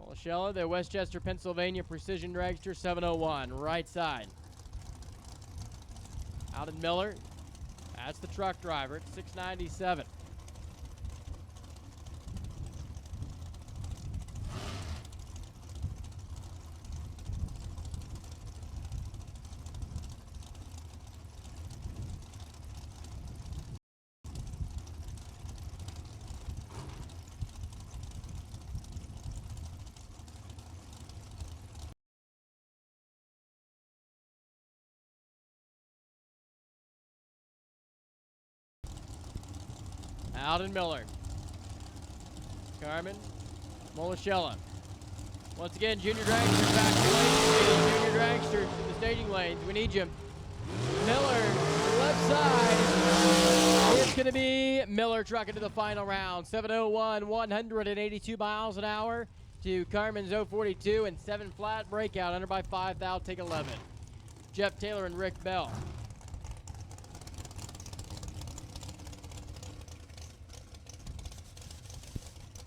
Molishella, the Westchester, Pennsylvania Precision Dragster 701, right side. Alden Miller, that's the truck driver at 697. Alden Miller. Carmen Molishella. Once again, junior dragsters back to lane. Junior dragsters in the staging lanes. We need you. Miller, left side. It's going to be Miller trucking to the final round. 701, 182 miles an hour to Carmen's 042 and 7 flat breakout. Under by 5, thou take 11. Jeff Taylor and Rick Bell.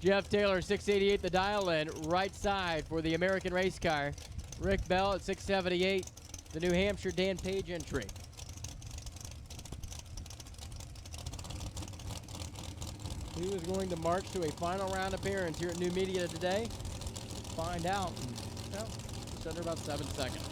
Jeff Taylor, 688, the dial in, right side for the American race car. Rick Bell at 678, the New Hampshire Dan Page entry. Who is going to march to a final round appearance here at New Media today? Find out in, well, just under about 7 seconds.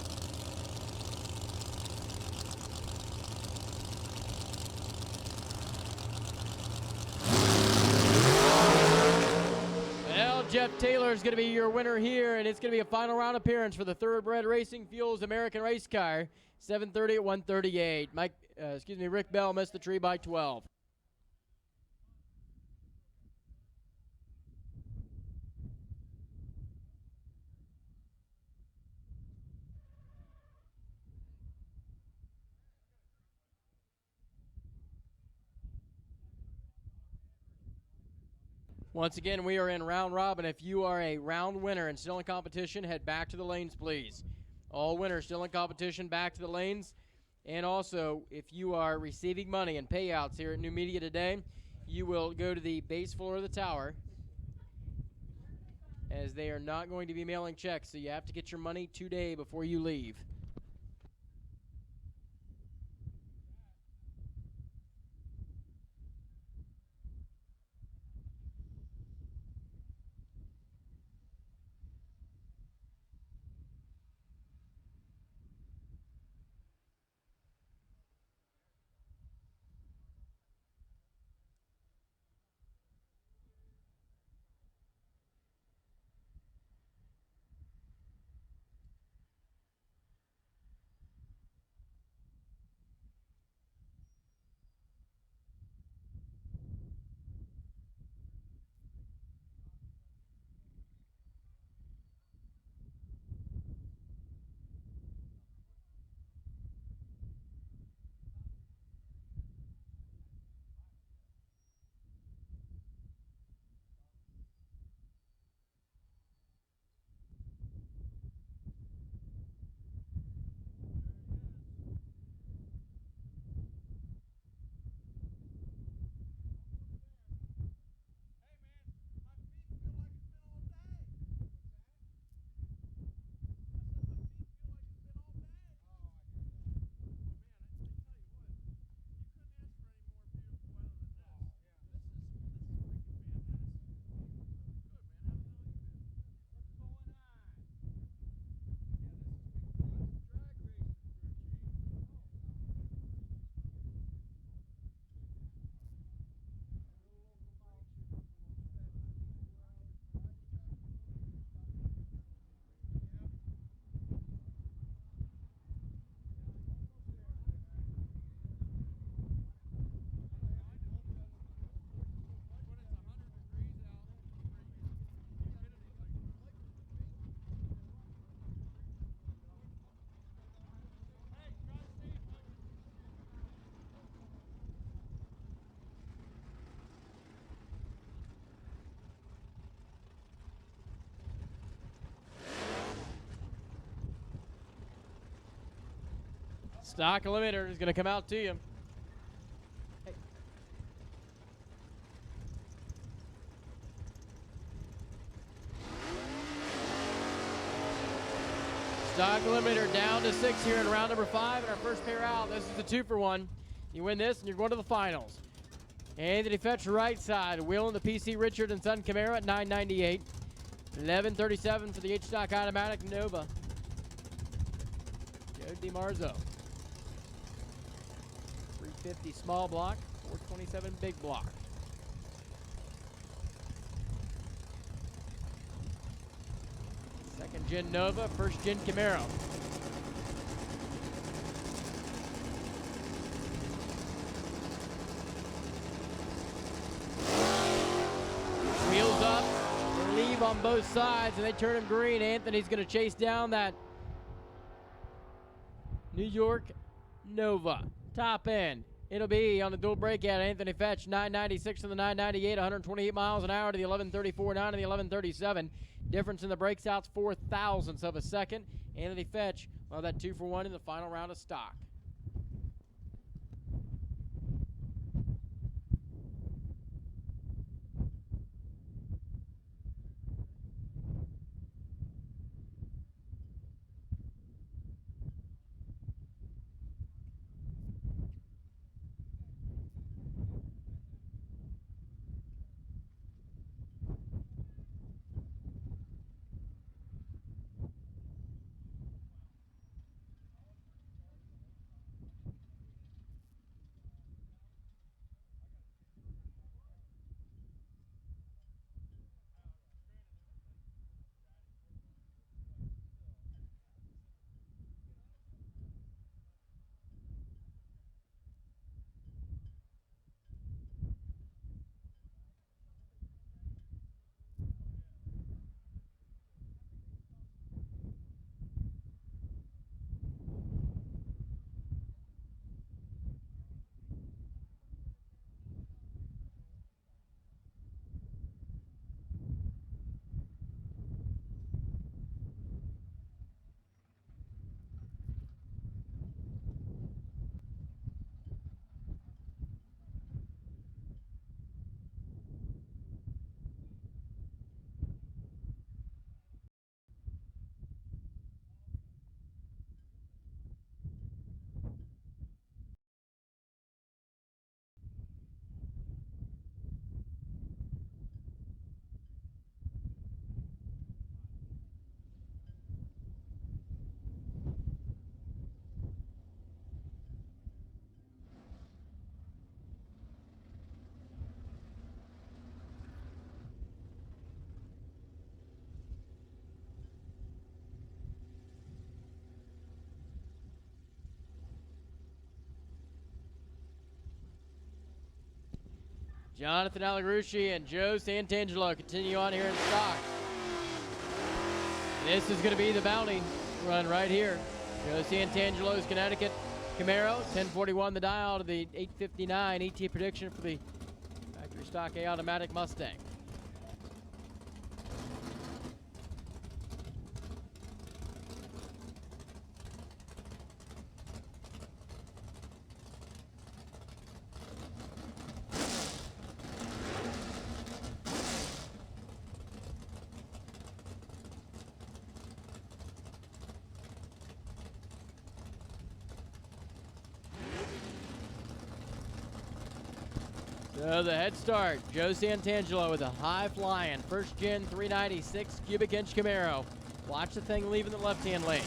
Jeff Taylor is going to be your winner here, and it's going to be a final round appearance for the Thoroughbred Racing Fuels American Race Car, 730 at 138. Rick Bell missed the tree by 12. Once again, we are in round robin. If you are a round winner and still in competition, head back to the lanes, please. All winners still in competition, back to the lanes. And also, if you are receiving money and payouts here at New Media today, you will go to the base floor of the tower, as they are not going to be mailing checks, so you have to get your money today before you leave. Stock limiter is going to come out to you. Hey. Stock limiter down to 6 here in round number 5, and our first pair out. This is the 2-for-1. You win this, and you're going to the finals. Anthony Fetch right side, wheeling the PC Richard & Son Camaro at $998. $1137 for the H-Stock Automatic Nova. Joe DiMarzo. $350 small block, $427 big block. Second gen Nova, first gen Camaro. Wheels up, they leave on both sides, and they turn him green. Anthony's going to chase down that New York Nova. Top end. It'll be on the dual breakout. Anthony Fetch, 996 to the 998, 128 miles an hour to the 1134, 9 to the 1137. Difference in the brakes out's 0.004 of a second. Anthony Fetch, well, that 2-for-1 in the final round of stock. Jonathan Allegrucci and Joe Santangelo continue on here in stock. This is going to be the bounty run right here. Joe Santangelo's Connecticut Camaro, 1041 the dial to the 859 ET prediction for the factory stock A automatic Mustang. So the head start, Joe Santangelo with a high flying first gen 396 cubic inch Camaro. Watch the thing leaving the left-hand lane.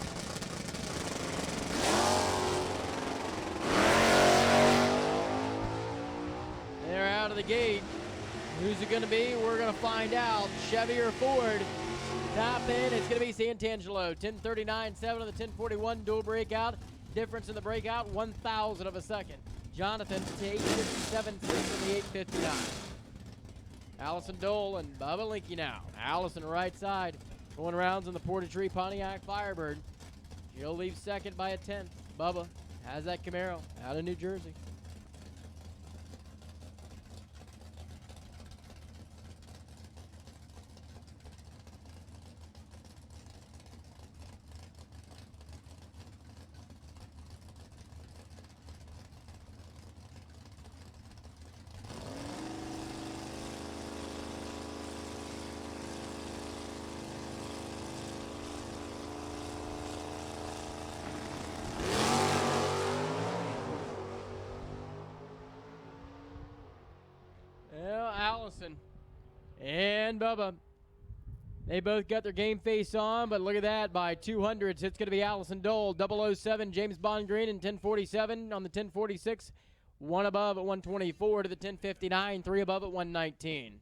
They're out of the gate. Who's it gonna be? We're gonna find out. Chevy or Ford. Top end, it's gonna be Santangelo. 1039.7 to the 1041 dual breakout. Difference in the breakout, 1,000 of a second. Jonathan to 857.6 from the 859. Allison Dole and Bubba Linky now. Allison right side, going rounds in the Portatree Pontiac Firebird. She'll leave second by a tenth. Bubba has that Camaro out of New Jersey. and Bubba. They both got their game face on, but look at that, by 200s. It's going to be Allison Dole, 007, James Bond Green, and 1047 on the 1046. One above at 124 to the 1059, three above at 119.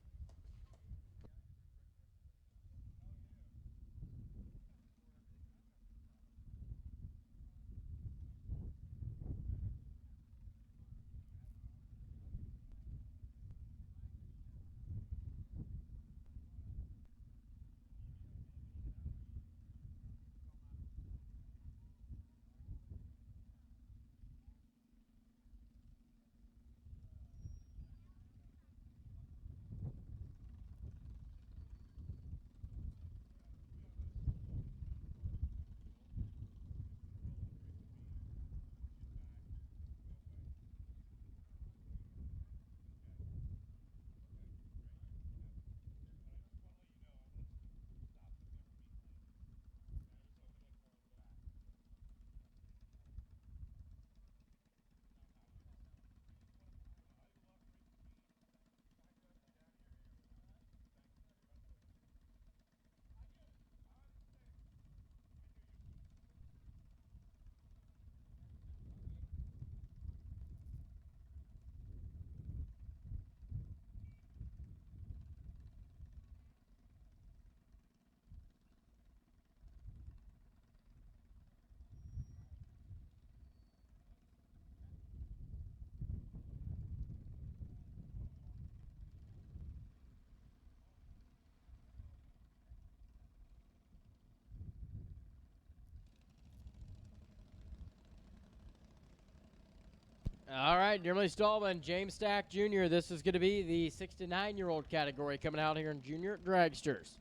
All right, Emily Stallman, James Stack Jr. This is going to be the 6 to 9-year-old category coming out here in junior dragsters.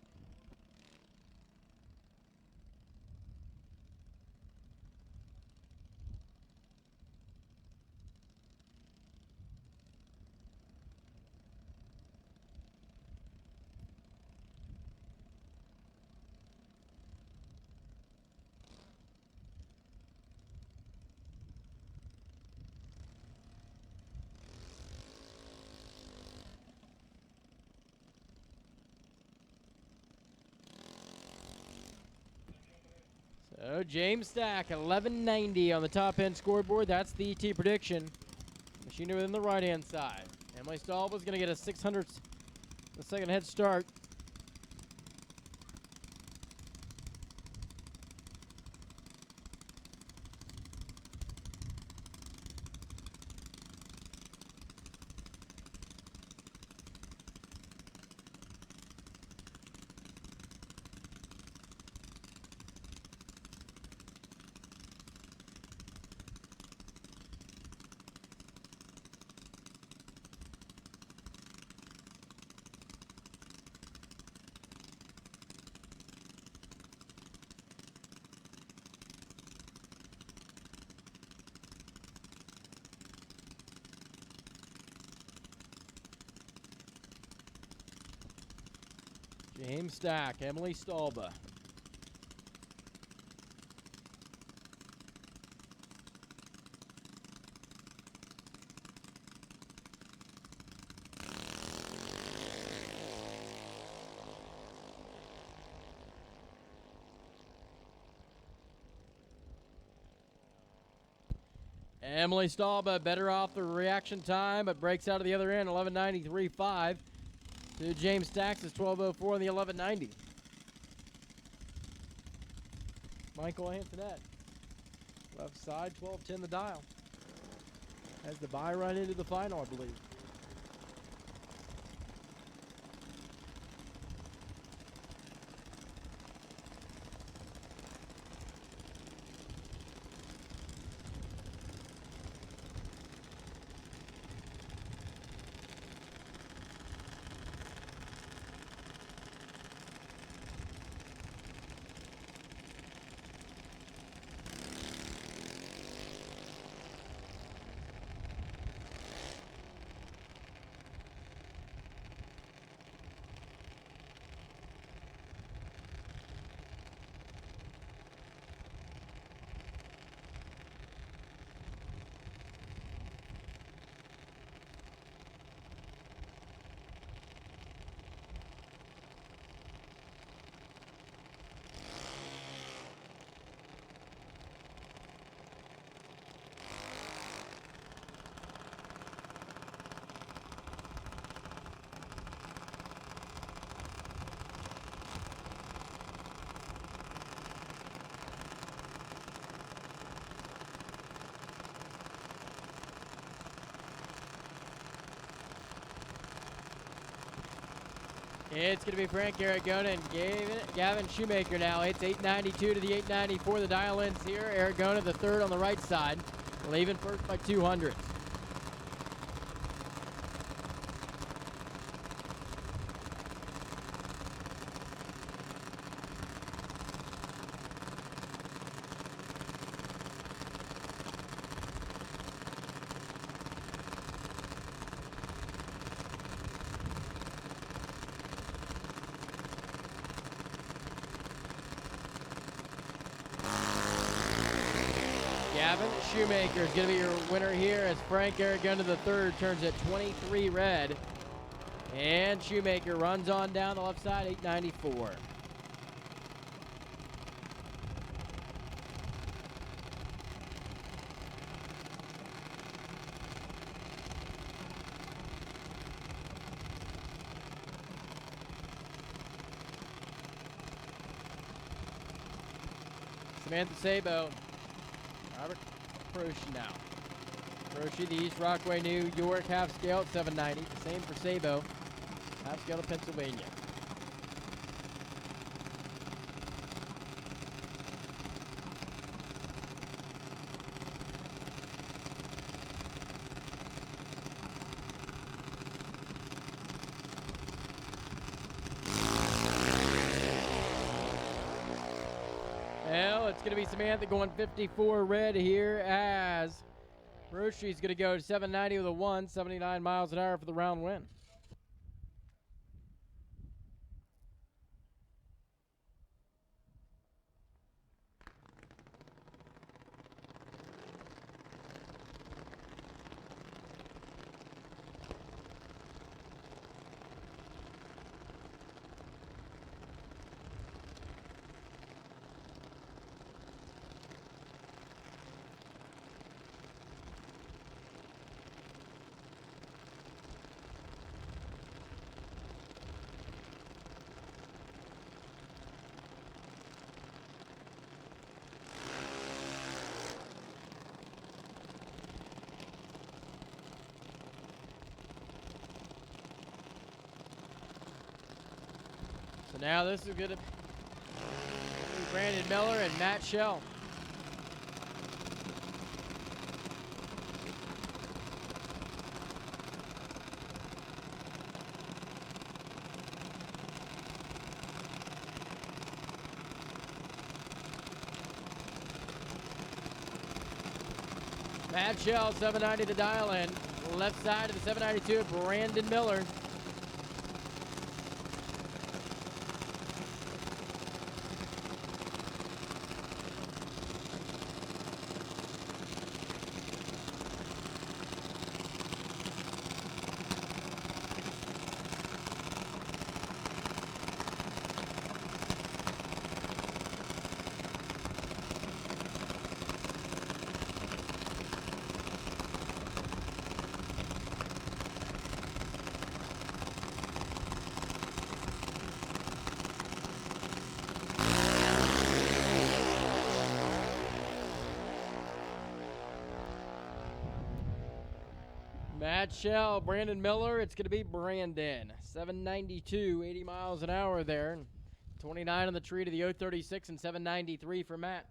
So James Stack, 1190 on the top end scoreboard. That's the ET prediction. Machinery within the right-hand side. Emily Stallman's going to get a 600th the second head start. James Stack, Emily Stallba. Emily Stallba better off the reaction time, but breaks out of the other end, 11:93.5. To James Stack's is 12:04 on the 11:90. Michael Antoinette, left side, 12:10 the dial. Has the bye run into the final, I believe. It's going to be Frank Aragona and Gavin Shoemaker now. It's 892 to the 894. The dial-ins here. Aragona the third on the right side, leaving first by 200. Gavin Shoemaker is going to be your winner here as Frank Aragona the third turns at 23 red. And Shoemaker runs on down the left side, 894. Samantha Sabo, Robert Croce now. Croce, the East Rockaway, New York half scale at 790. The same for Sabo, half scale to Pennsylvania. Well, it's going to be Samantha going 54 red here as Croce's going to go 790 with a 1, 79 miles an hour for the round win. So now this is going to be Brandon Miller and Matt Shell. Matt Shell, 790 to dial in. Left side of the 792, Brandon Miller. Matt Shell, Brandon Miller, it's going to be Brandon. 792, 80 miles an hour there. 29 on the tree to the 036 and 793 for Matt.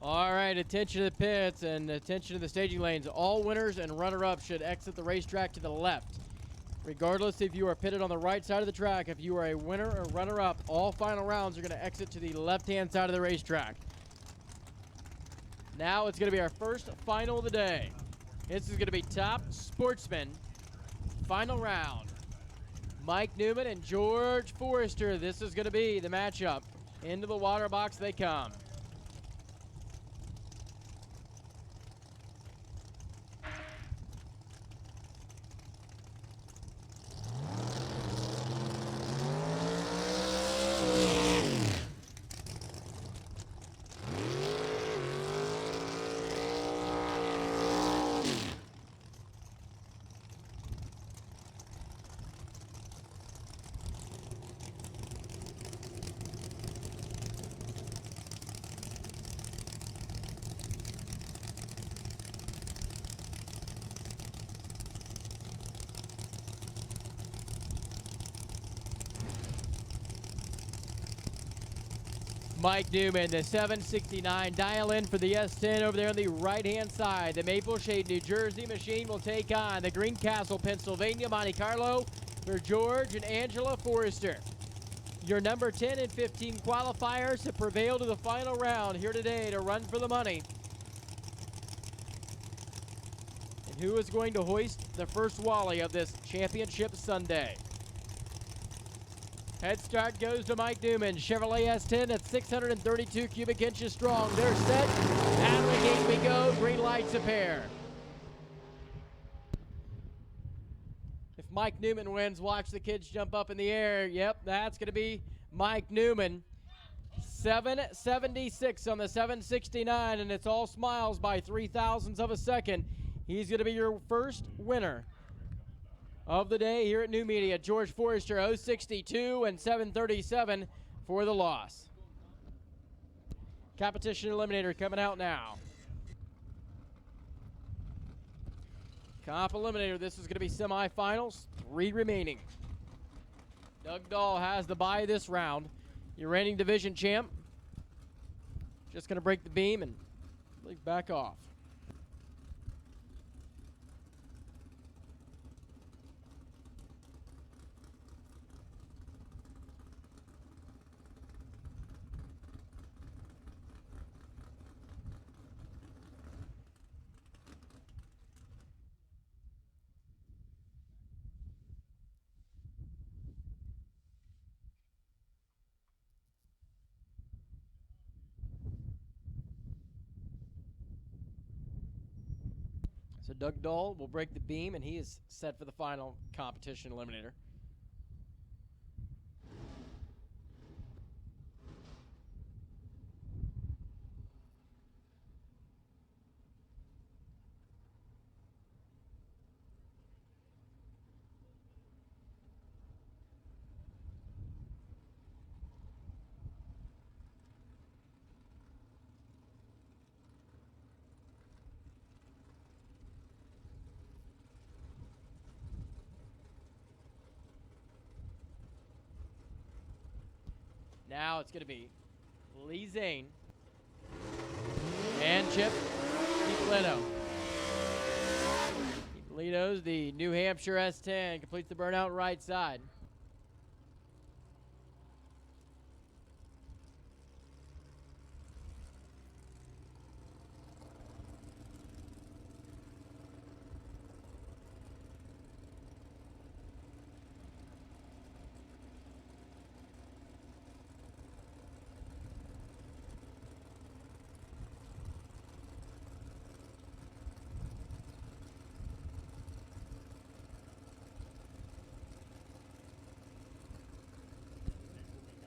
All right, attention to the pits and attention to the staging lanes. All winners and runner-ups should exit the racetrack to the left. Regardless if you are pitted on the right side of the track, if you are a winner or runner-up, all final rounds are going to exit to the left-hand side of the racetrack. Now it's going to be our first final of the day. This is going to be Top Sportsman. Final round. Mike Newman and George Forrester. This is going to be the matchup. Into the water box they come. Mike Newman, the 769. Dial in for the S10 over there on the right-hand side. The Maple Shade, New Jersey machine will take on the Greencastle, Pennsylvania, Monte Carlo for George and Angela Forrester. Your number 10 and 15 qualifiers have prevailed to the final round here today to run for the money. And who is going to hoist the first Wally of this championship Sunday? Head start goes to Mike Newman. Chevrolet S10 at 632 cubic inches strong. They're set. Out of the gate we go. Green lights appear. If Mike Newman wins, watch the kids jump up in the air. Yep, that's going to be Mike Newman. 776 on the 769, and it's all smiles by 0.03 of a second. He's going to be your first winner of the day here at New Media. George Forrester, 062 and 737 for the loss. Competition eliminator coming out now. Comp eliminator, this is going to be semifinals, 3 remaining. Doug Dahl has the bye this round. Your reigning division champ. Just going to break the beam and leave back off. So Doug Dahl will break the beam, and he is set for the final competition eliminator. Now it's going to be Lee Zane and Chip DiPolito. DiPolito's the New Hampshire S10, completes the burnout right side.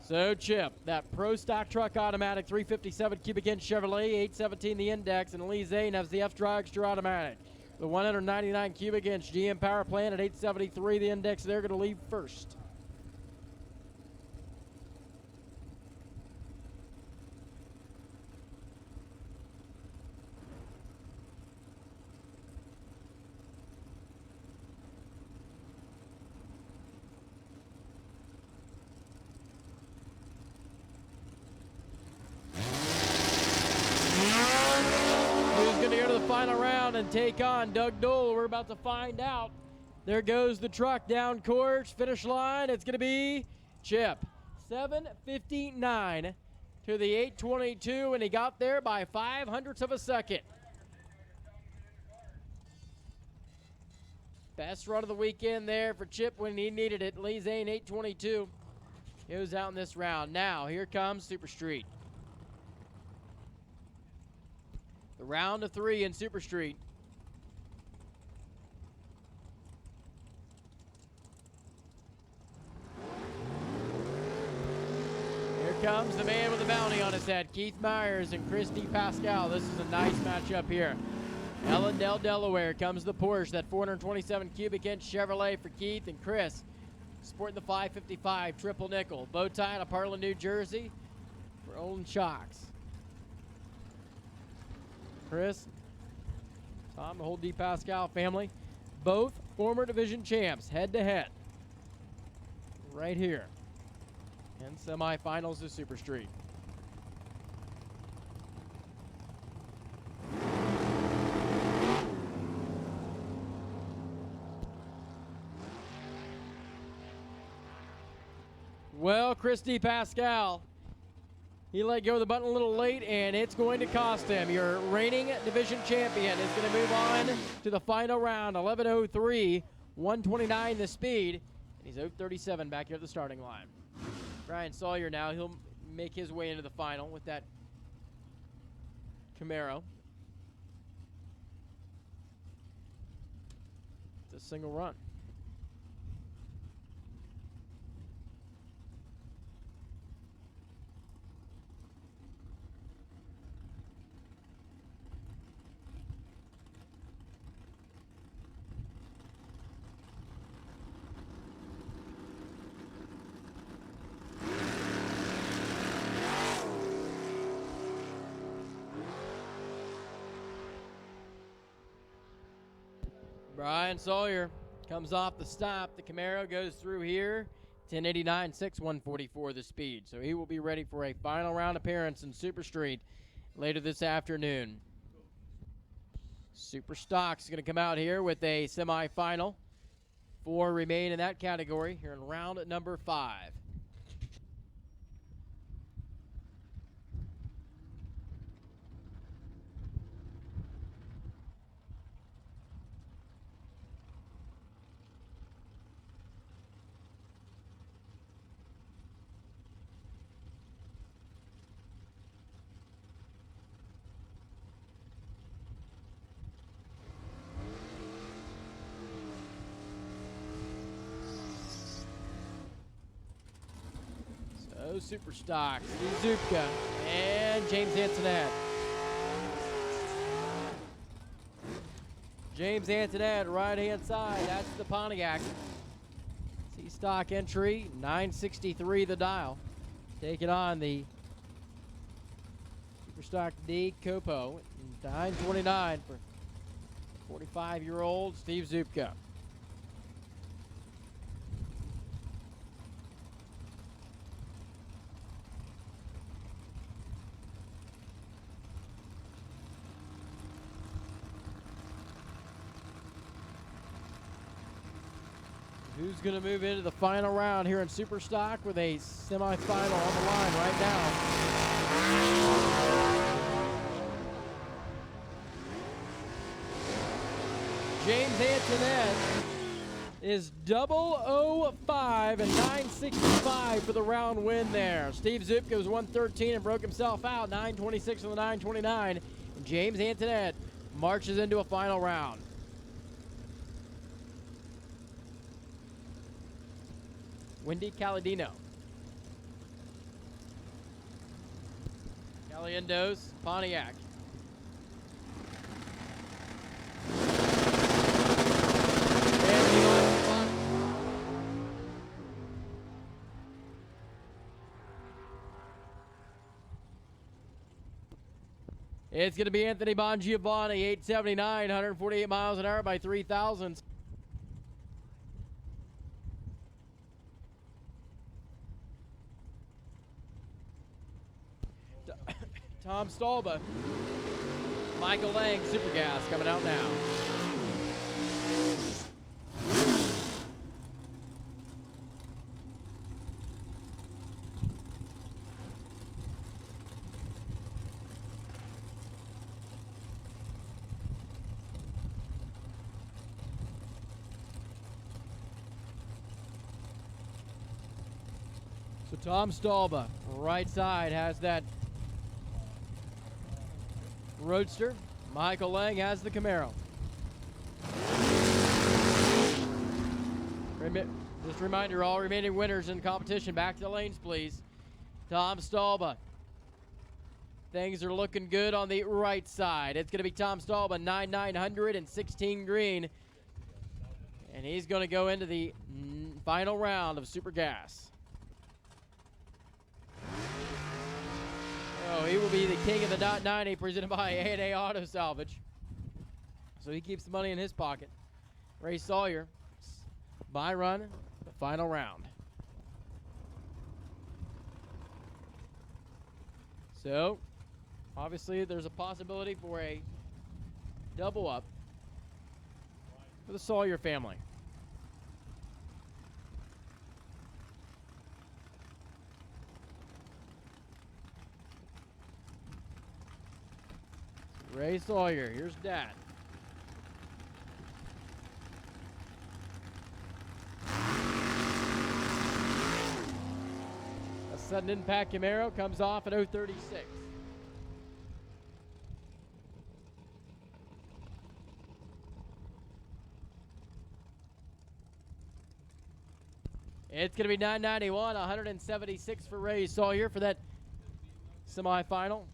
So Chip, that Pro Stock Truck Automatic 357 cubic inch Chevrolet, 817 the index, and Lee Zane has the F-Dragster Automatic. The 199 cubic inch GM Power Plant at 873 the index, they're going to leave first. final round and take on Doug Dole. We're about to find out. There goes the truck down course, finish line. It's going to be Chip. 7:59 to the 8:22, and he got there by 0.05 of a second. Best run of the weekend there for Chip when he needed it. Lee Zane, 8:22. Goes out in this round. Now, here comes Super Street. The round of 3 in Super Street. Here comes the man with the bounty on his head, Keith Myers and Christie Pascal. This is a nice matchup here. Ellendale, Delaware comes the Porsche, that 427 cubic inch Chevrolet for Keith, and Chris sporting the 555 triple nickel. Bow tie out of Parlin, New Jersey for Olin Shocks. Chris, Tom, the whole D. Pascal family, both former division champs, head to head, right here in semifinals of Super Street. Well, Christie Pascal, he let go of the button a little late, and it's going to cost him. Your reigning division champion is going to move on to the final round. 11:03, 129 the speed, and he's 0:37 back here at the starting line. Brian Sawyer now, he'll make his way into the final with that Camaro. It's a single run. Brian Sawyer comes off the stop. The Camaro goes through here. 1089.6, 144 the speed. So he will be ready for a final round appearance in Super Street later this afternoon. Super Stock's going to come out here with a semifinal. 4 remain in that category here in round number 5. Super Stock, Steve Zupka, and James Antoinette. James Antoinette, right-hand side, that's the Pontiac. C-Stock entry, 963 the dial. Taking on the Super Stock D Copo, 929 for 45-year-old Steve Zupka. Who's going to move into the final round here in Super Stock with a semifinal on the line right now? James Antoinette is 005 and 965 for the round win there. Steve Zupka was 113 and broke himself out, 926 on the 929. And James Antoinette marches into a final round. Wendy Caladino. Caliendos, Pontiac. It's going to be Anthony Bongiovanni, 879, 148 miles an hour by 3,000. Tom Stalba, Michael Lang, Super Gas, coming out now. So Tom Stalba, right side, has that Roadster. Michael Lang has the Camaro. Just a reminder, all remaining winners in the competition, back to the lanes, please. Tom Stalba. Things are looking good on the right side. It's going to be Tom Stalba, 9,900 and 16 green. And he's going to go into the final round of Super Gas. Oh, he will be the king of the .90 presented by A&A Auto Salvage. So he keeps the money in his pocket. Ray Sawyer, by run, the final round. So, obviously, there's a possibility for a double up for the Sawyer family. Ray Sawyer, here's Dad. A sudden impact Camaro comes off at 0.36. It's going to be 991, 176 for Ray Sawyer for that semifinal.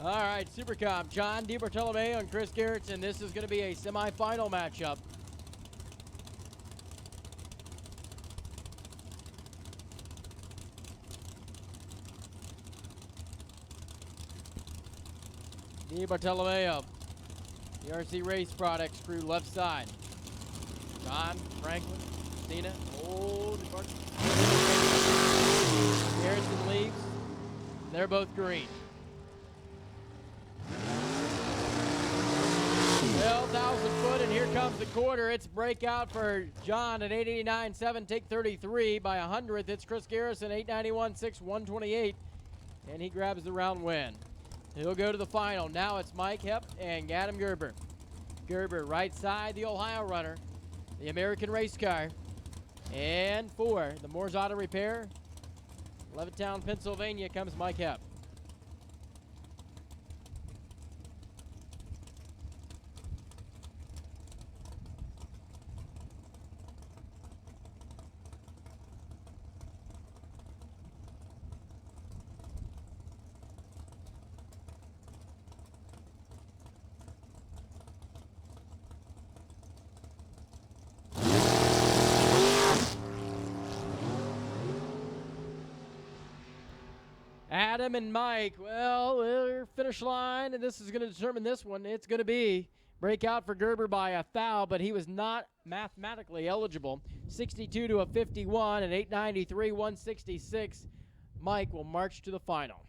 All right, Super Cup, John DiBartolomeo and Chris Gerritsen. This is going to be a semifinal matchup. DiBartolomeo, the RC Race Products crew, left side. John, Franklin, Cena, Gerritsen leaves. They're both green. 12,000 foot, and here comes the quarter. It's breakout for John at 889.7, take 33 by 100th. It's Chris Gerritsen, 891.6, 128, and he grabs the round win. He'll go to the final. Now it's Mike Hepp and Adam Gerber. Gerber, right side, the Ohio runner, the American race car, and for the Moore's Auto Repair, Levittown, Pennsylvania, comes Mike Hepp. Adam and Mike, well, they're finish line, and this is going to determine this one. It's going to be breakout for Gerber by a foul, but he was not mathematically eligible. 62 to a 51 and 893, 166. Mike will march to the final.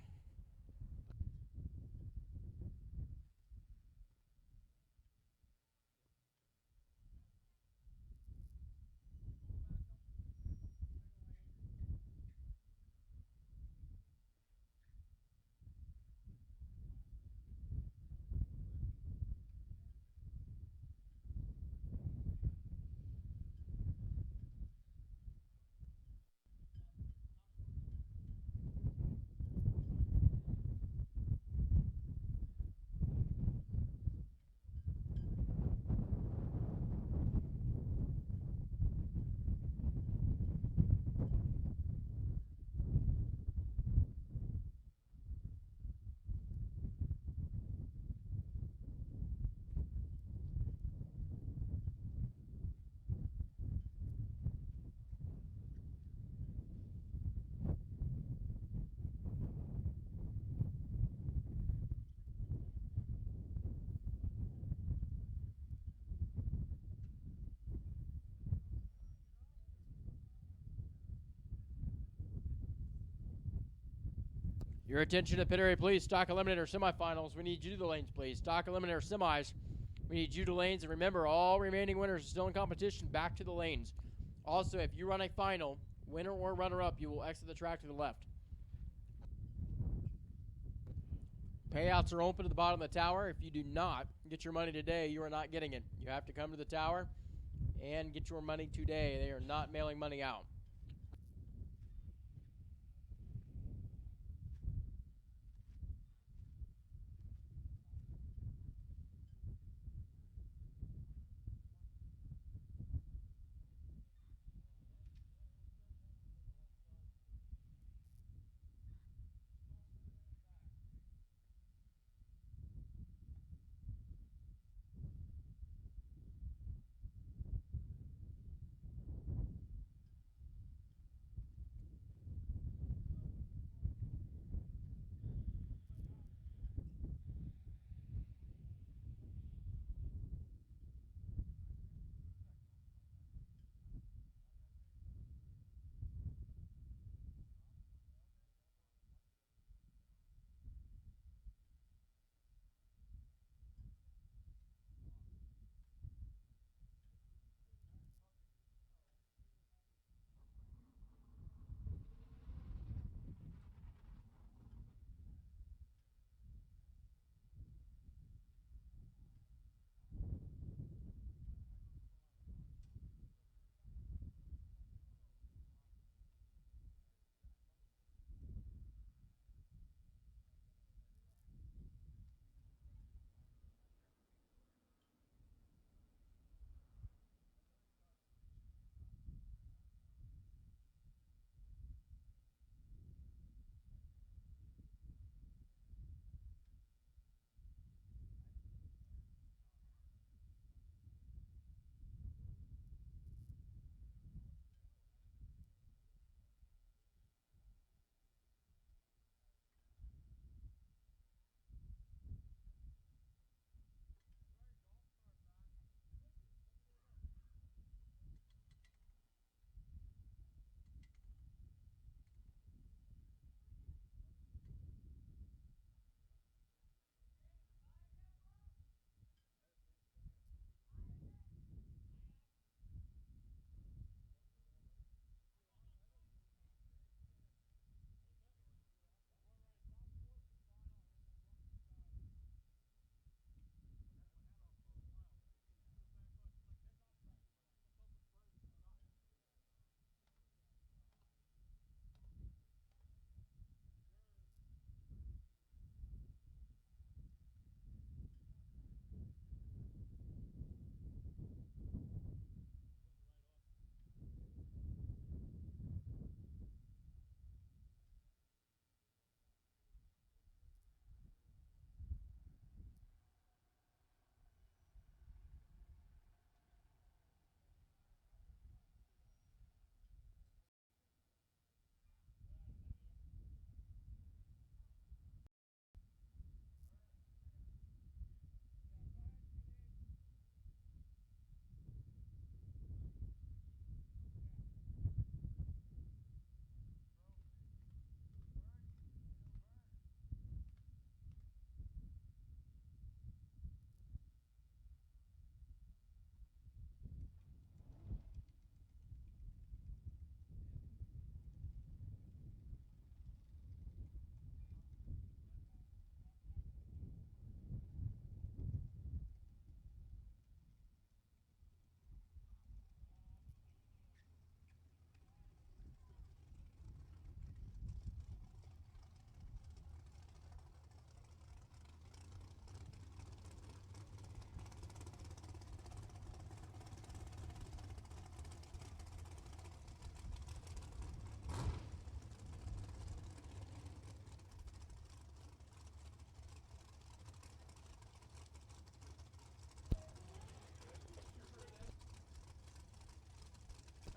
Your attention to pit area, please. Stock eliminator semifinals. We need you to the lanes, please. Stock eliminator semis. We need you to lanes. And remember, all remaining winners are still in competition. Back to the lanes. Also, if you run a final, winner or runner-up, you will exit the track to the left. Payouts are open to the bottom of the tower. If you do not get your money today, you are not getting it. You have to come to the tower and get your money today. They are not mailing money out.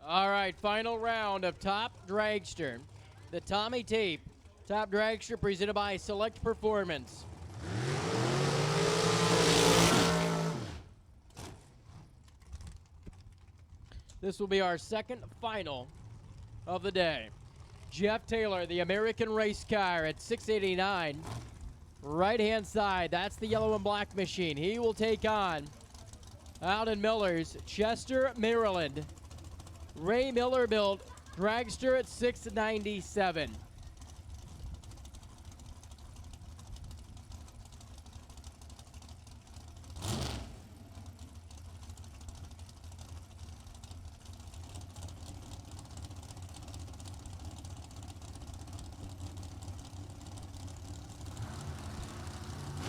All right, final round of Top Dragster. The Tommy Tape Top Dragster presented by Select Performance. This will be our second final of the day. Jeff Taylor, the American race car at 689. Right-hand side, that's the yellow and black machine. He will take on out in Miller's Chester, Maryland. Ray Miller built dragster at 697.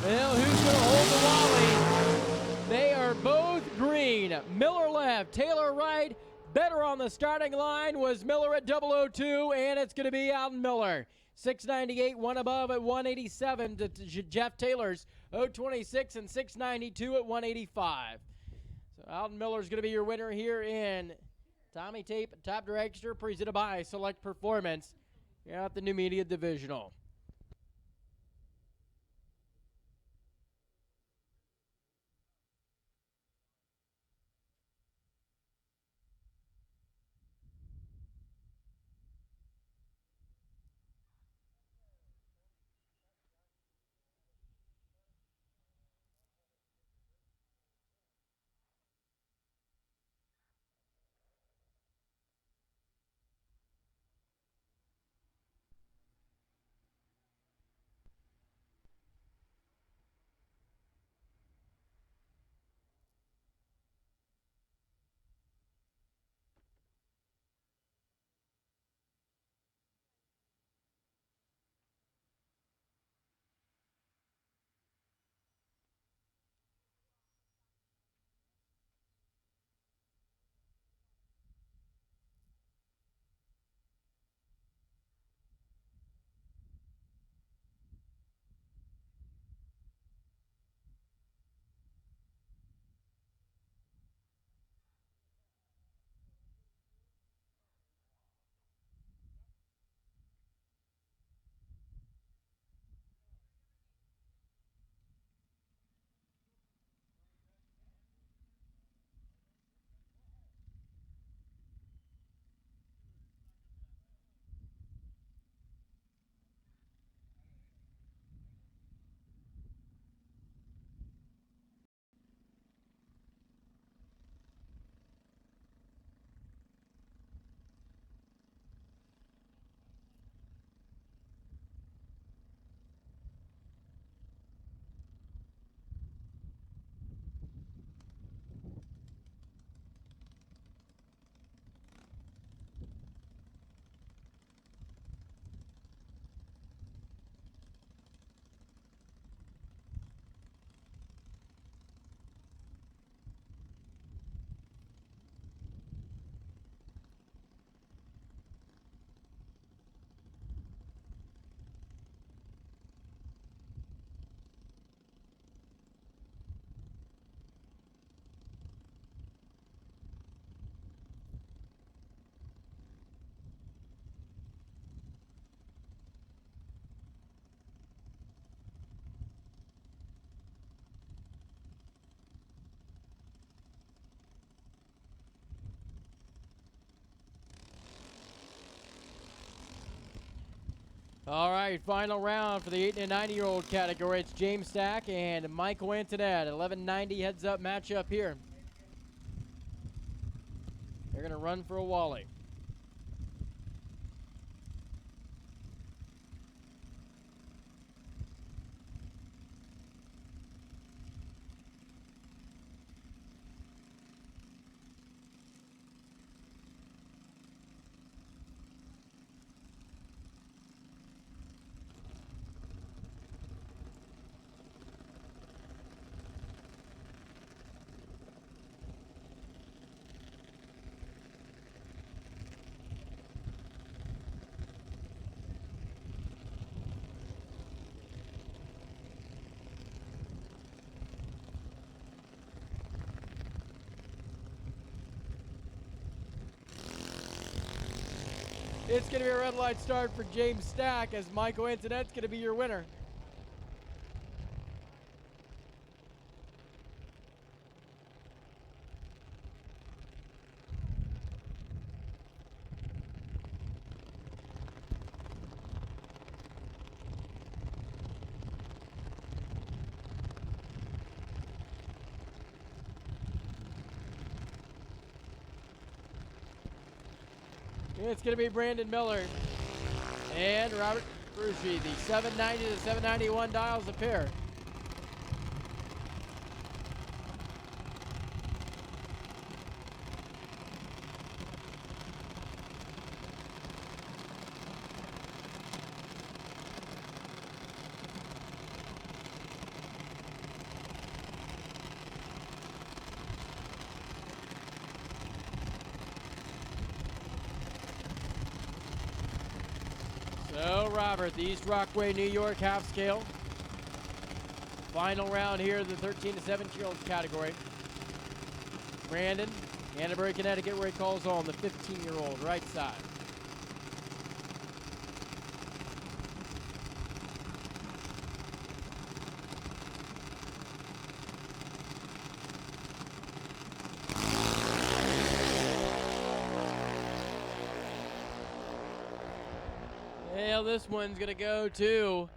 Well, who's going to hold the Wally? They are both green. Miller left, Taylor right. Better on the starting line was Miller at 002, and it's going to be Alton Miller. 698, one above at 187 to Jeff Taylor's 026 and 692 at 185. So Alton Miller is going to be your winner here in Tommy Tape Top Dragster, presented by Select Performance at the New Media Divisional. All right, final round for the 8 and 9-year-old category. It's James Stack and Michael Antoinette. 1190 heads-up matchup here. They're going to run for a Wally. It's going to be a red light start for James Stack as Michael Antoinette's going to be your winner. It's going to be Brandon Miller and Robert Christie, the 790 to 791 dials a pair. So Robert, the East Rockaway, New York half scale. Final round here, the 13 to 17-year-olds category. Brandon, Canterbury, Connecticut, where he calls home, the 15-year-old, right side. Well, this one's going to go to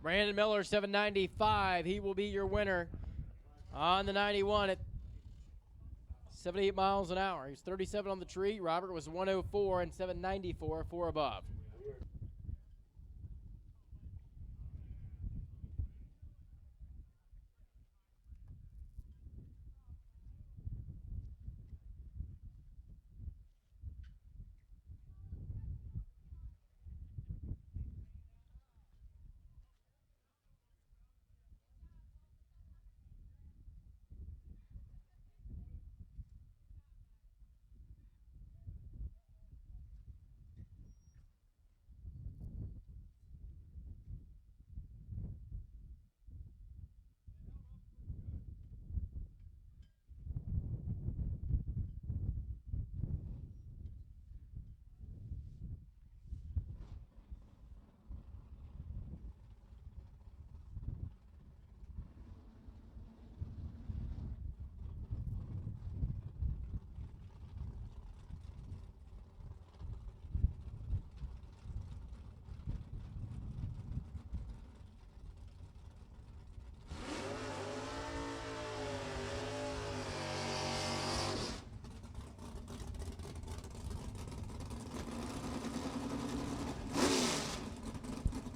Brandon Miller, 795. He will be your winner on the 91 at 78 miles an hour. He's 37 on the tree. Robert was 104 and 794 for above.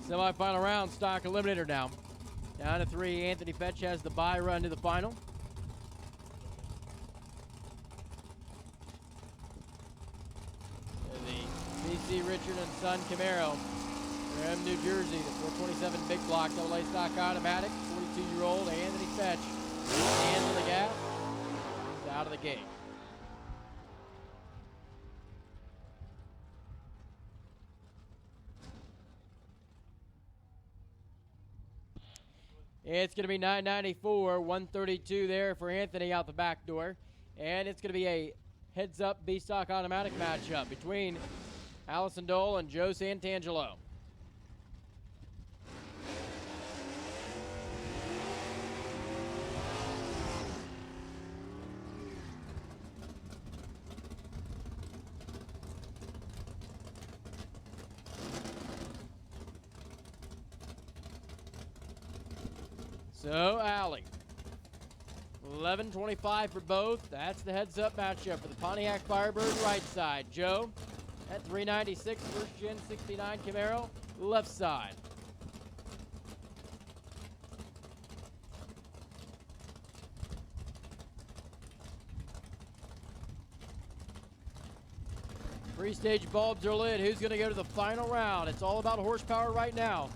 Semi-final round, stock eliminator now. Down to 3, Anthony Fetch has the bye run to the final. And the BC Richard and Son Camaro from New Jersey, the 427 big block AA stock automatic, 42-year-old Anthony Fetch. Hands on the gas, he's out of the gate. It's going to be 994, 132 there for Anthony out the back door. And it's going to be a heads-up B-stock automatic matchup between Allison Dole and Joe Santangelo. So, Allie, 11:25 for both. That's the heads-up matchup for the Pontiac Firebird right side. Joe at 396, first gen 69 Camaro, left side. Three-stage bulbs are lit. Who's going to go to the final round? It's all about horsepower right now.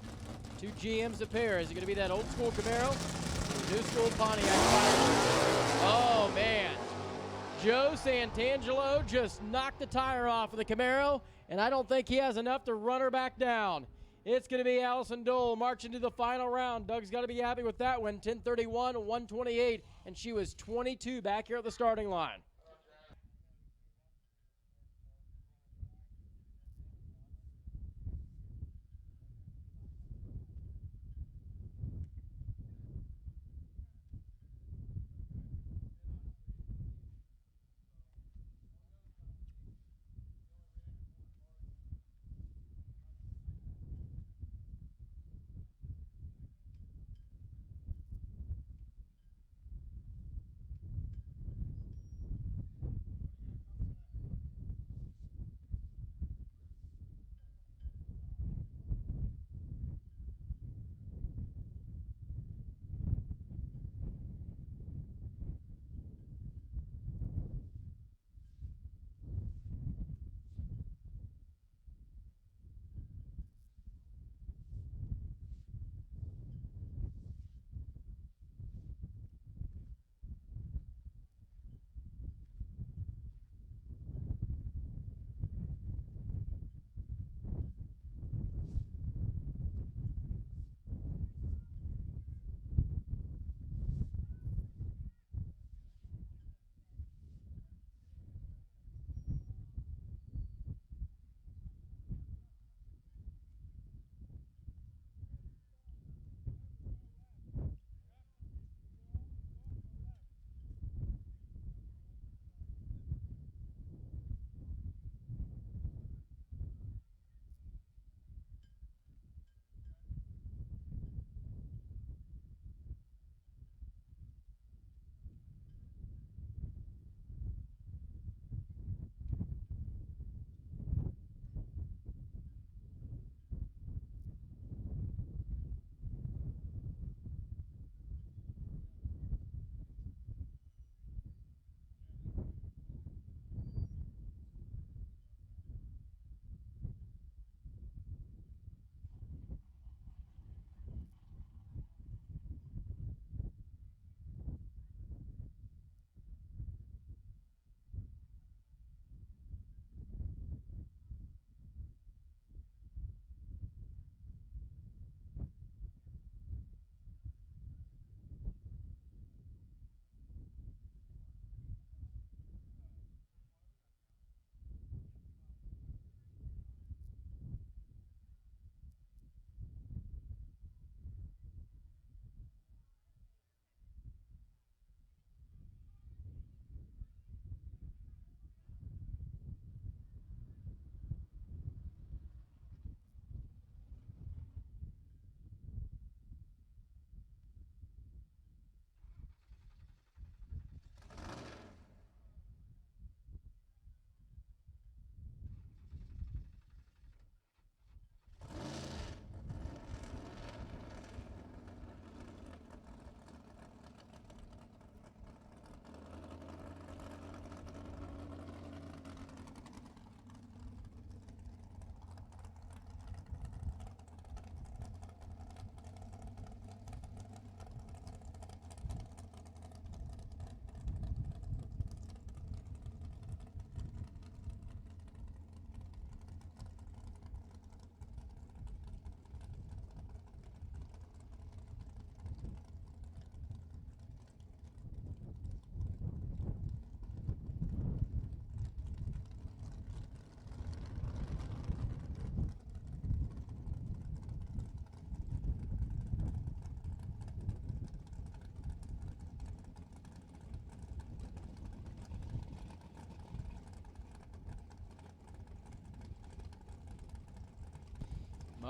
2 GMs a pair. Is it going to be that old school Camaro? New school Pontiac Firebird. Oh, man. Joe Santangelo just knocked the tire off of the Camaro, and I don't think he has enough to run her back down. It's going to be Allison Dole marching to the final round. Doug's got to be happy with that one. 10:31, 128, and she was 22 back here at the starting line.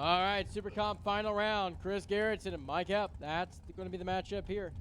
All right, Super Comp final round. Chris Gerritsen and Mike Epp. That's going to be the matchup here.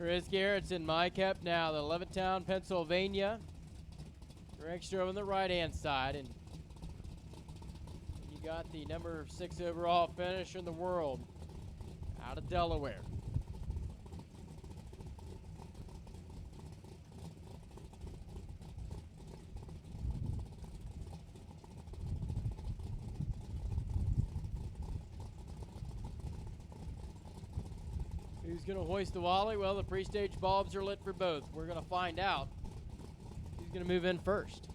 Chris Gerritsen, Mike Epp now, the Levittown, Pennsylvania. Dragster on the right-hand side, and you got the number 6 overall finisher in the world out of Delaware. Who's going to hoist the Wally? Well, the pre-stage bulbs are lit for both. We're going to find out who's going to move in first.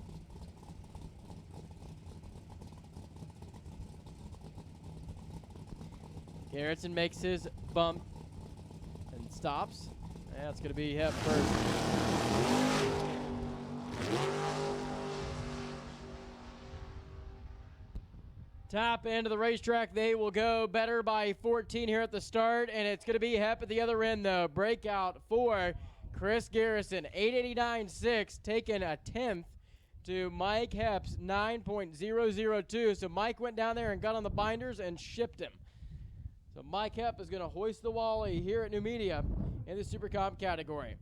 Gerritsen makes his bump and stops. Yeah, it's going to be Epp first. Top end of the racetrack, they will go better by 14 here at the start, and it's going to be Epp at the other end, though. Breakout for Chris Gerritsen, 889.6, taking a 10th to Mike Epp's 9.002. So Mike went down there and got on the binders and shipped him. So Mike Epp is going to hoist the Wally here at New Media in the Super Comp category.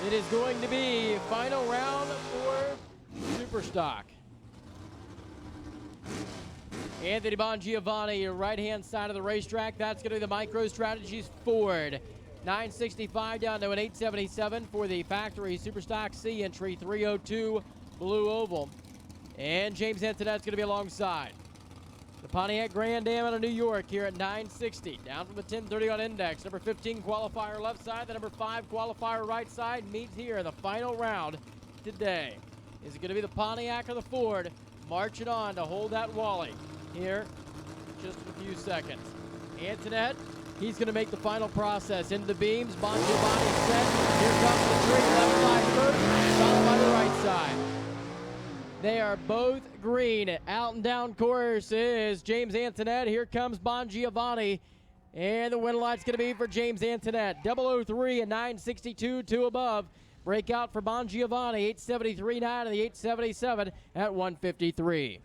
It is going to be final round for Super Stock. Anthony Bongiovanni, your right-hand side of the racetrack. That's going to be the Micro Strategies Ford. 965 down to an 877 for the factory Superstock C entry, 302 Blue Oval. And James Antonette's going to be alongside. The Pontiac Grand Am out of New York here at 960. Down from the 1030 on index. Number 15 qualifier left side. The number 5 qualifier right side meets here in the final round today. Is it going to be the Pontiac or the Ford marching on to hold that Wally here just in a few seconds? Antonette, he's going to make the final process. Into the beams. Bongiovanni set. Here comes the tree. Left side first, followed by the right side. They are both green. Out and down course is James Antonette. Here comes Bongiovanni. And the win light's going to be for James Antonette. 003 and 962, 2 above. Breakout for Bongiovanni, 873.9 and the 877 at 153.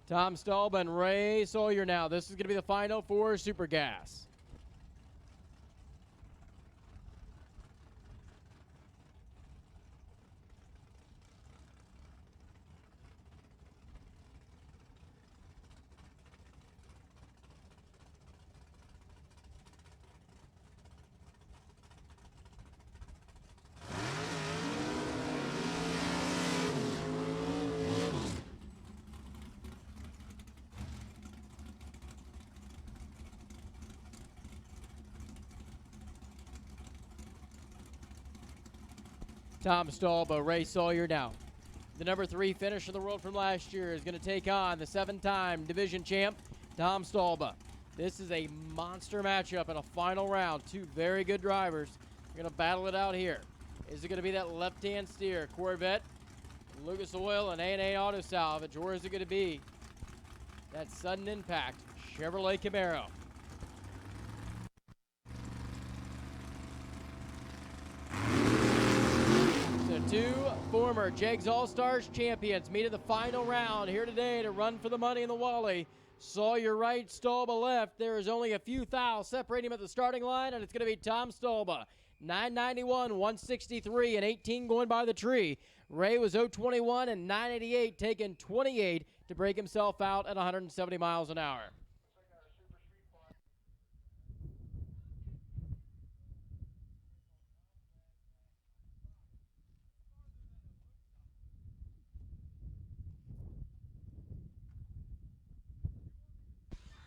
Tom Staub and Ray Sawyer now. This is going to be the final for Super Gas. Tom Stalba, Ray Sawyer now. The number 3 finisher in the world from last year is going to take on the 7-time division champ, Tom Stalba. This is a monster matchup in a final round. 2 very good drivers. We're going to battle it out here. Is it going to be that left-hand steer, Corvette, Lucas Oil, and A&A Auto Salvage, or is it going to be that sudden impact, Chevrolet Camaro? Two former Jegs All-Stars champions meet in the final round here today to run for the money in the Wally. Sawyer right, Stalba left. There is only a few thou separating him at the starting line, and it's going to be Tom Stalba. 991, 163, and 18 going by the tree. Ray was 021 and 988, taking 28 to break himself out at 170 miles an hour.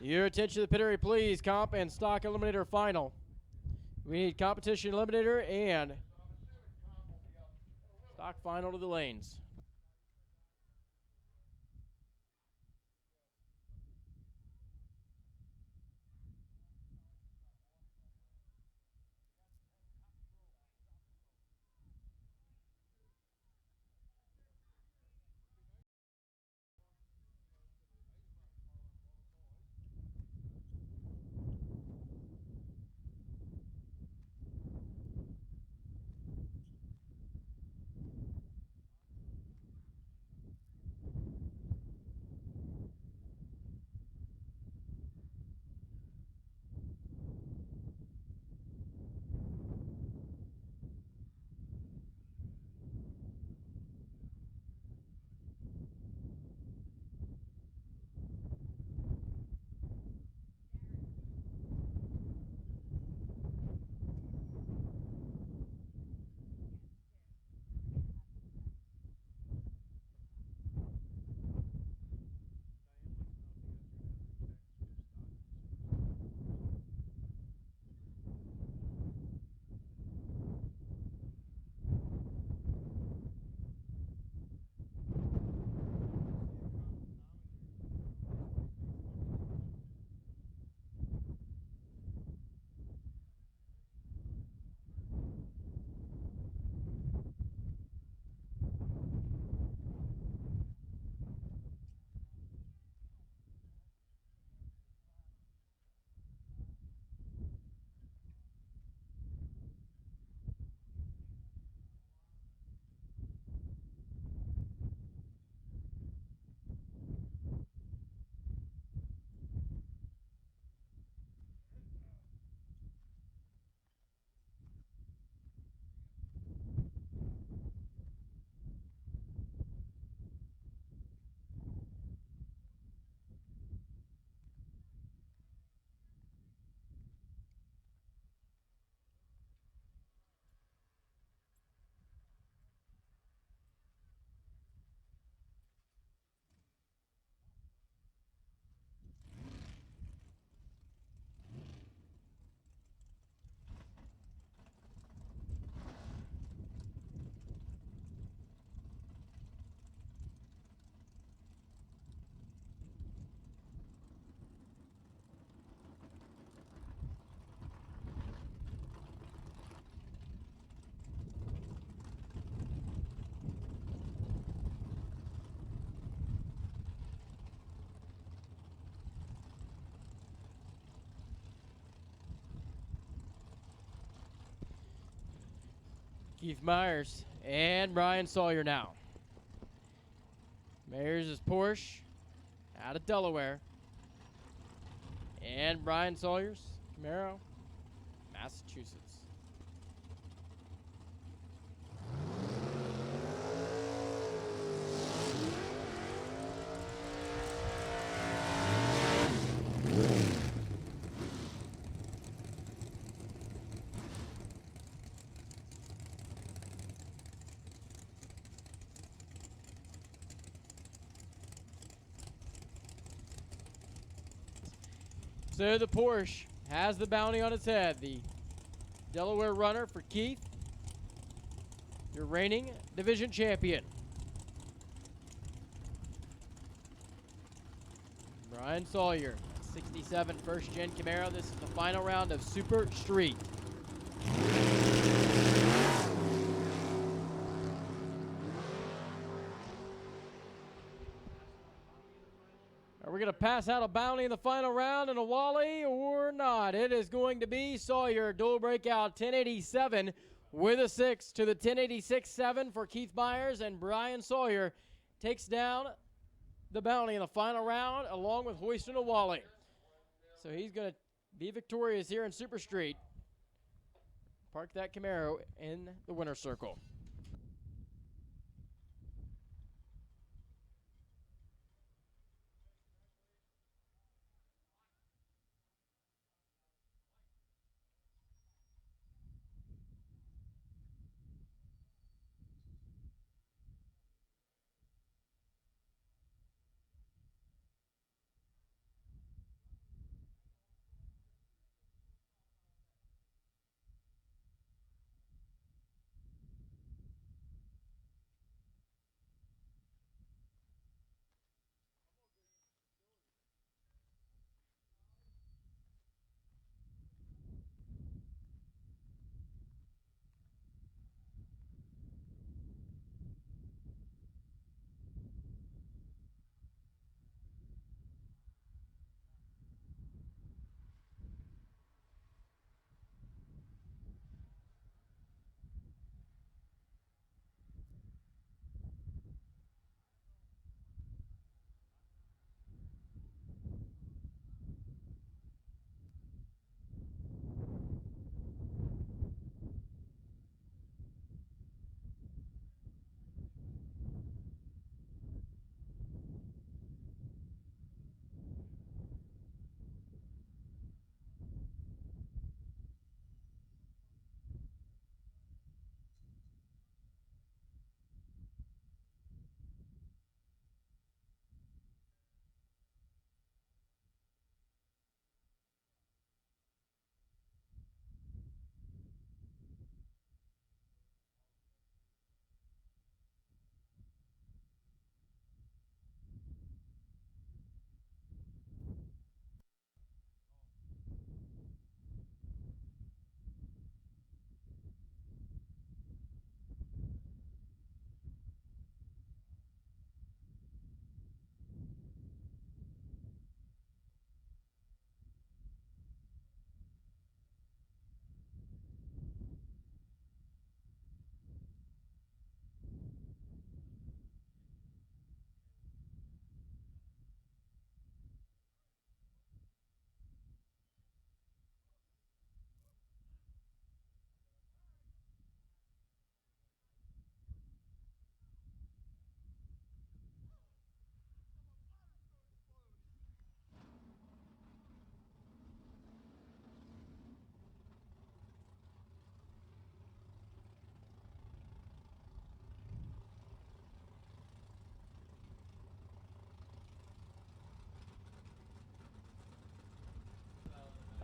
Your attention to the pit area, please. Comp and stock eliminator final. We need competition eliminator and stock final to the lanes. Keith Myers and Brian Sawyer now. Myers is Porsche out of Delaware. And Brian Sawyer's Camaro, Massachusetts. So the Porsche has the bounty on its head. The Delaware runner for Keith, your reigning division champion. Brian Sawyer, 67 first-gen Camaro. This is the final round of Super Street. Are we going to pass out a bounty in the final round and a Wally or not? It is going to be Sawyer, dual breakout 1087 with a 6 to the 1086-7 for Keith Myers, and Brian Sawyer takes down the bounty in the final round along with Hoiston and Wally. So he's going to be victorious here in Super Street. Park that Camaro in the winner's circle.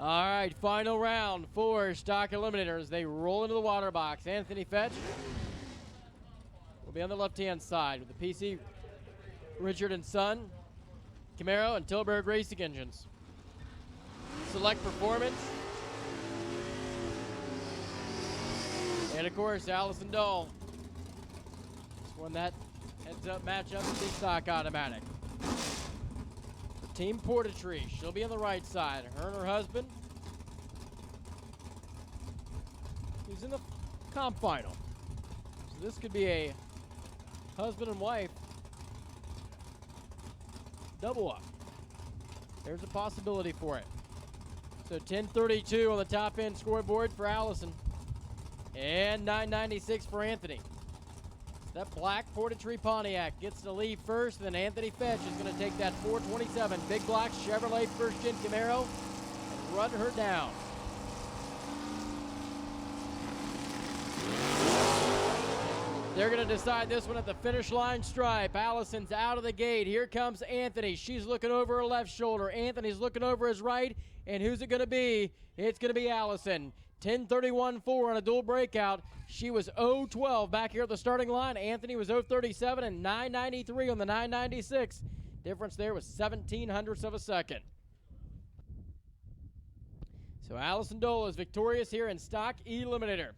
All right, final round for stock eliminators. They roll into the water box. Anthony Fetch will be on the left-hand side with the PC Richard and Son, Camaro, and Tilburg Racing Engines. Select Performance. And, of course, Allison Dahl. Just won that heads-up matchup with the stock automatic. Team Portatree, she'll be on the right side. Her and her husband, who's in the comp final. This could be a husband and wife double up. There's a possibility for it. So 10:32 on the top end scoreboard for Allison. And 9:96 for Anthony. That black Portatree Pontiac gets the lead first, and then Anthony Fetch is going to take that 427 big black Chevrolet first-gen Camaro and run her down. They're going to decide this one at the finish line stripe. Allison's out of the gate. Here comes Anthony. She's looking over her left shoulder. Anthony's looking over his right. And who's it going to be? It's going to be Allison. 10:31.4 on a dual breakout. She was 0:12 back here at the starting line. Anthony was 0:37 and 9:93 on the 9:96. Difference there was 0.17 of a second. So Allison Dole is victorious here in Stock Eliminator.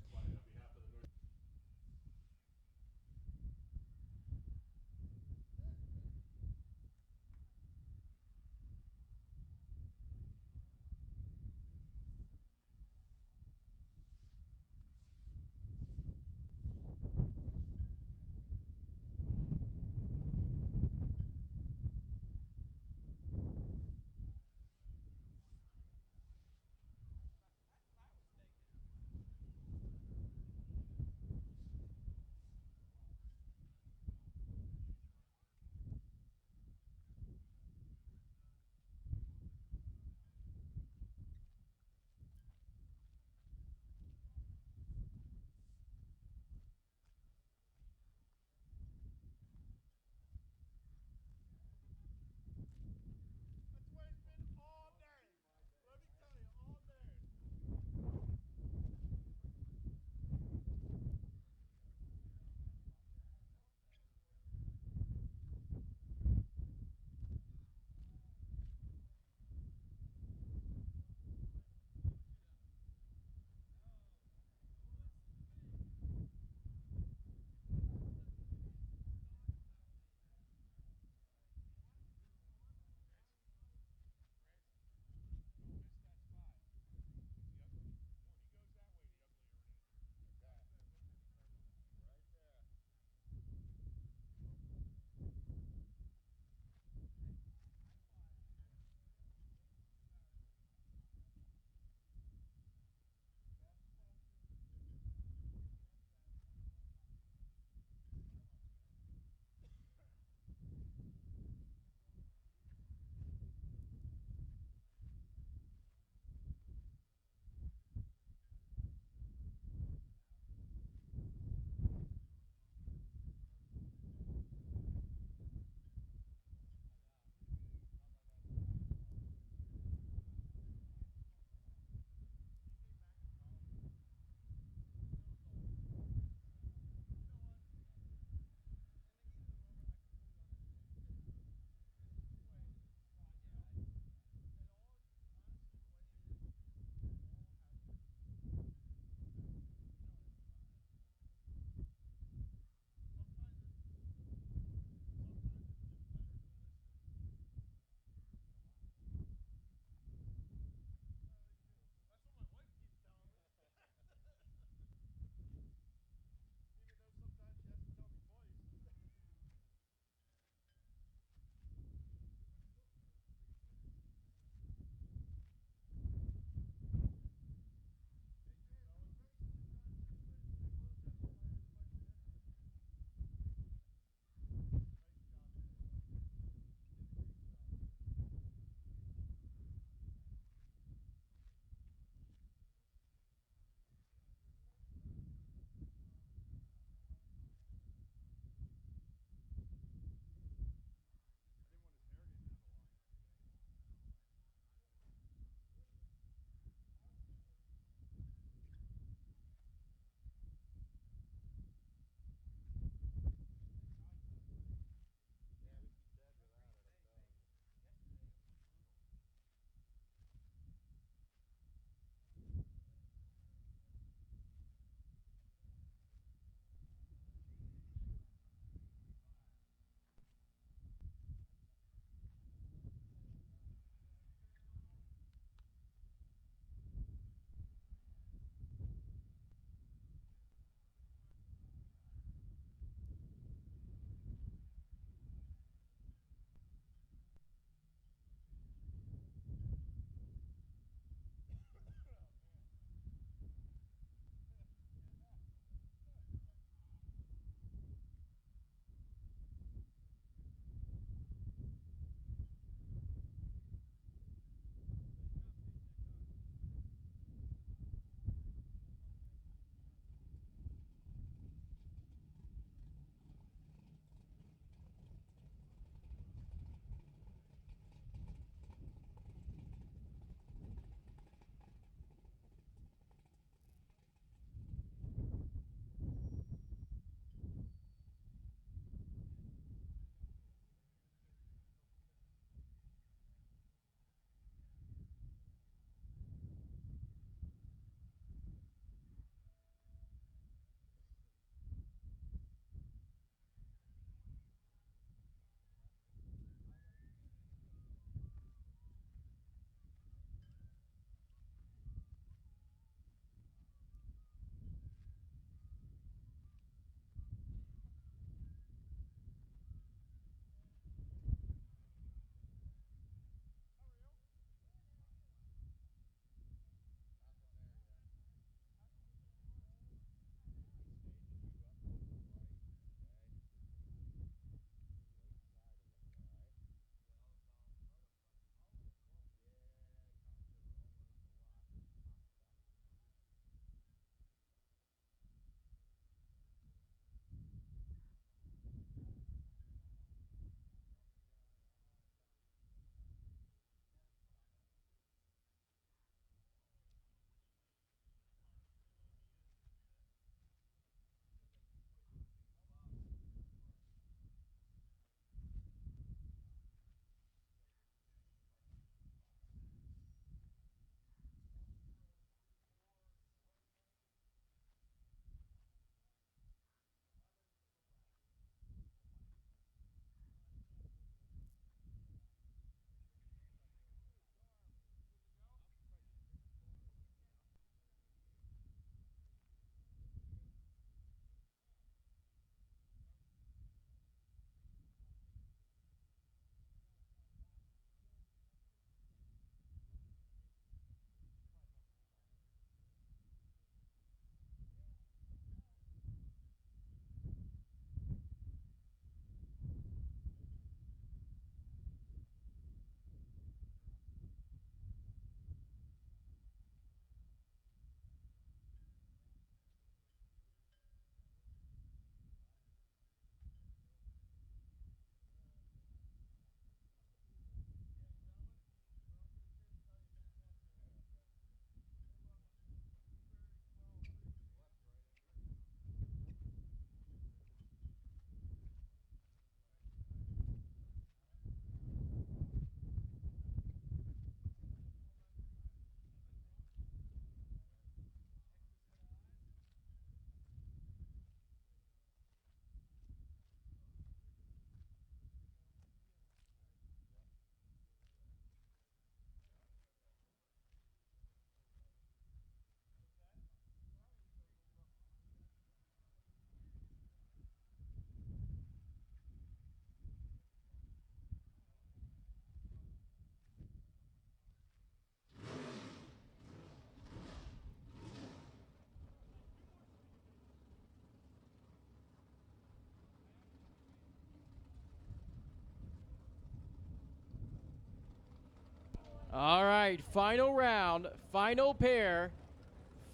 All right, final round, final pair,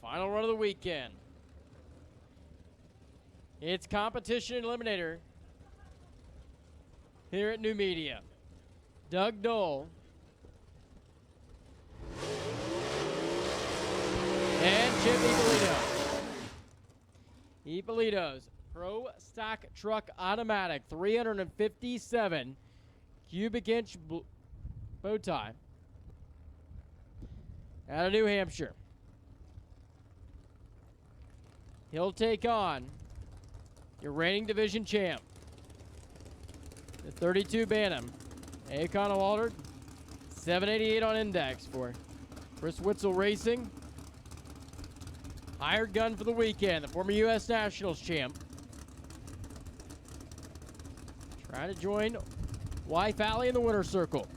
final run of the weekend. It's competition eliminator here at New Media. Doug Dole and Chip Ippolito. Ippolito's Pro Stock Truck Automatic 357 cubic inch bow tie out of New Hampshire. He'll take on your reigning division champ, the 32 Bantam, Akon Walter, 788 on index for Chris Witzel Racing. Hired gun for the weekend, the former U.S. Nationals champ. Trying to join wife Allie in the winner's circle.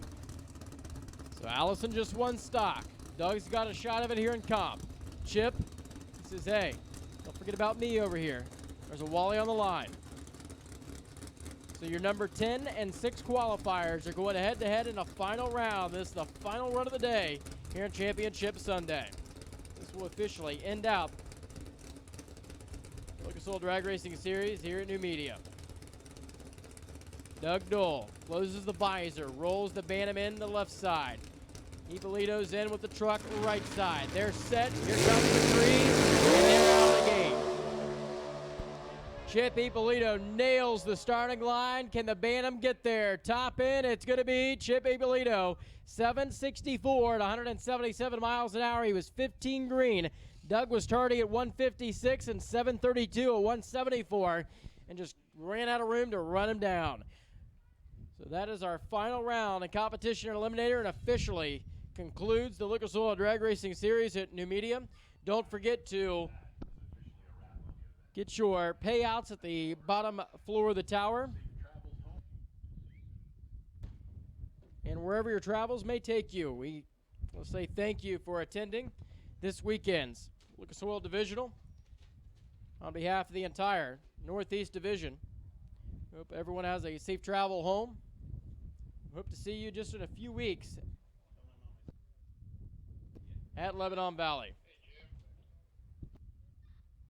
So Allison just won stock. Doug's got a shot of it here in comp. Chip, he says, hey, don't forget about me over here. There's a Wally on the line. So your number 10 and 6 qualifiers are going head-to-head in a final round. This is the final run of the day here in Championship Sunday. This will officially end out the Lucas Oil Drag Racing Series here at New Media. Doug Dole closes the visor, rolls the Bantam in the left side. Ippolito's in with the truck right side. They're set. Here comes the trees, and they're out of the gate. Chip Ippolito nails the starting line. Can the Bantam get there? Top in, it's going to be Chip Ippolito. 764 at 177 miles an hour. He was 15 green. Doug was starting at 156 and 732 at 174 and just ran out of room to run him down. So that is our final round in competition eliminator and officially concludes the Lucas Oil Drag Racing Series at New Media. Don't forget to get your payouts at the bottom floor of the tower. And wherever your travels may take you, we will say thank you for attending this weekend's Lucas Oil Divisional. On behalf of the entire Northeast Division, hope everyone has a safe travel home. Hope to see you just in a few weeks at Lebanon Valley.